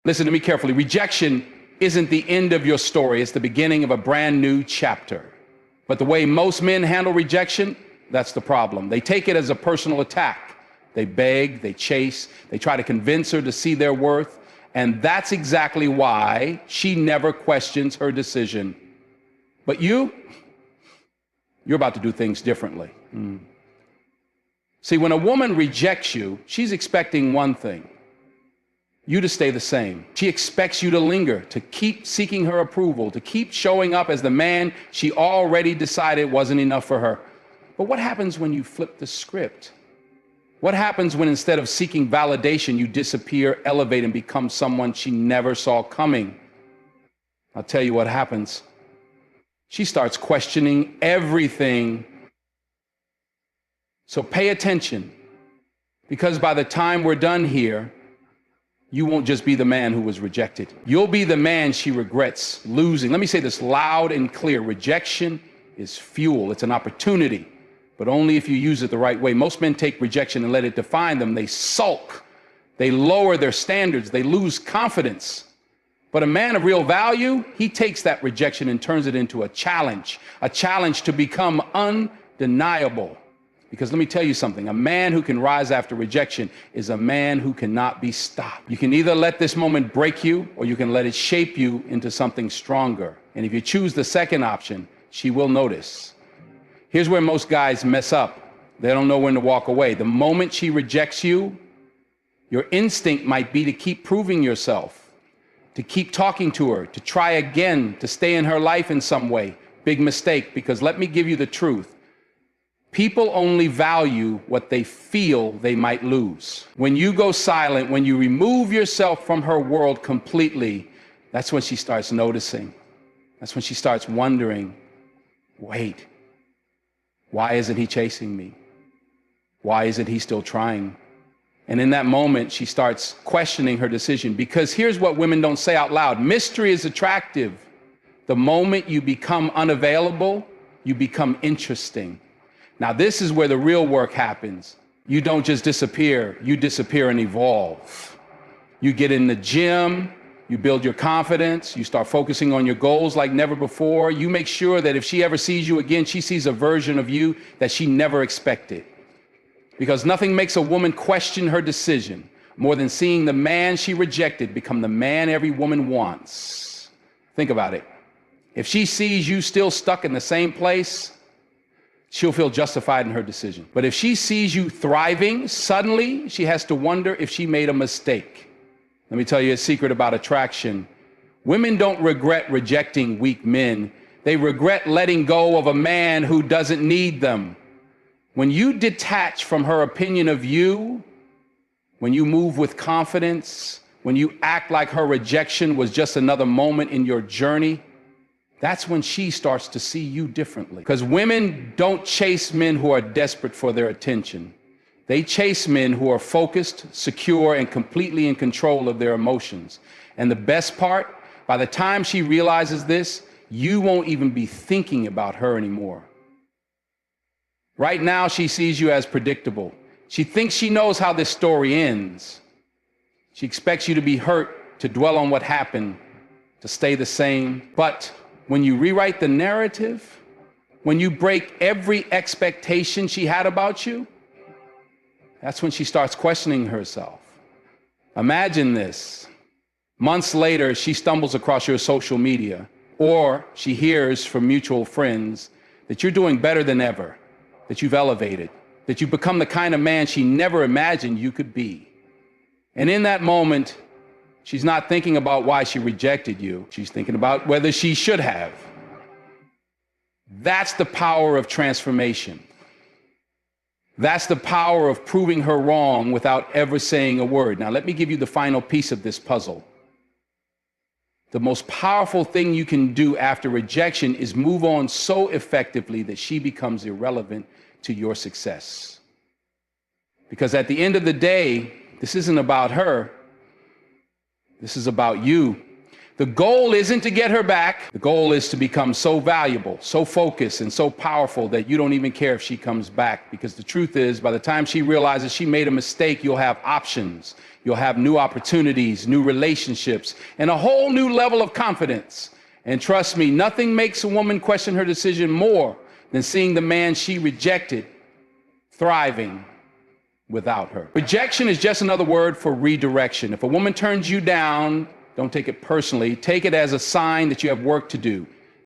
Listen to me carefully. Rejection isn't the end of your story. It's the beginning of a brand new chapter. But the way most men handle rejection, that's the problem. They take it as a personal attack. They beg, they chase, they try to convince her to see their worth. And that's exactly why she never questions her decision. But you're about to do things differently. See, when a woman rejects you, she's expecting one thing: you to stay the same. She expects you to linger, to keep seeking her approval, to keep showing up as the man she already decided wasn't enough for her. But what happens when you flip the script? What happens when instead of seeking validation, you disappear, elevate, and become someone she never saw coming? I'll tell you what happens. She starts questioning everything. So pay attention, because by the time we're done here, you won't just be the man who was rejected. You'll be the man she regrets losing. Let me say this loud and clear. Rejection is fuel. It's an opportunity, but only if you use it the right way. Most men take rejection and let it define them. They sulk. They lower their standards. They lose confidence. But a man of real value, he takes that rejection and turns it into a challenge to become undeniable. Because let me tell you something, a man who can rise after rejection is a man who cannot be stopped. You can either let this moment break you, or you can let it shape you into something stronger. And if you choose the second option, she will notice. Here's where most guys mess up. They don't know when to walk away. The moment she rejects you, your instinct might be to keep proving yourself, to keep talking to her, to try again, to stay in her life in some way. Big mistake, because let me give you the truth. People only value what they feel they might lose. When you go silent, when you remove yourself from her world completely, that's when she starts noticing. That's when she starts wondering, wait, why isn't he chasing me? Why isn't he still trying? And in that moment, she starts questioning her decision, because here's what women don't say out loud. Mystery is attractive. The moment you become unavailable, you become interesting. Now, this is where the real work happens. You don't just disappear, you disappear and evolve. You get in the gym, you build your confidence, you start focusing on your goals like never before. You make sure that if she ever sees you again, she sees a version of you that she never expected. Because nothing makes a woman question her decision more than seeing the man she rejected become the man every woman wants. Think about it. If she sees you still stuck in the same place, she'll feel justified in her decision. But if she sees you thriving, suddenly she has to wonder if she made a mistake. Let me tell you a secret about attraction. Women don't regret rejecting weak men. They regret letting go of a man who doesn't need them. When you detach from her opinion of you, when you move with confidence, when you act like her rejection was just another moment in your journey, that's when she starts to see you differently. Because women don't chase men who are desperate for their attention. They chase men who are focused, secure, and completely in control of their emotions. And the best part, by the time she realizes this, you won't even be thinking about her anymore. Right now, she sees you as predictable. She thinks she knows how this story ends. She expects you to be hurt, to dwell on what happened, to stay the same. But when you rewrite the narrative, when you break every expectation she had about you, that's when she starts questioning herself. Imagine this. Months later, she stumbles across your social media, or she hears from mutual friends that you're doing better than ever, that you've elevated, that you've become the kind of man she never imagined you could be. And in that moment, she's not thinking about why she rejected you. She's thinking about whether she should have. That's the power of transformation. That's the power of proving her wrong without ever saying a word. Now, let me give you the final piece of this puzzle. The most powerful thing you can do after rejection is move on so effectively that she becomes irrelevant to your success. Because at the end of the day, this isn't about her. This is about you. The goal isn't to get her back. The goal is to become so valuable, so focused, and so powerful that you don't even care if she comes back. Because the truth is, by the time she realizes she made a mistake, you'll have options. You'll have new opportunities, new relationships, and a whole new level of confidence. And trust me, nothing makes a woman question her decision more than seeing the man she rejected thriving without her. Rejection is just another word for redirection. If a woman turns you down, don't take it personally. Take it as a sign that you have work to do.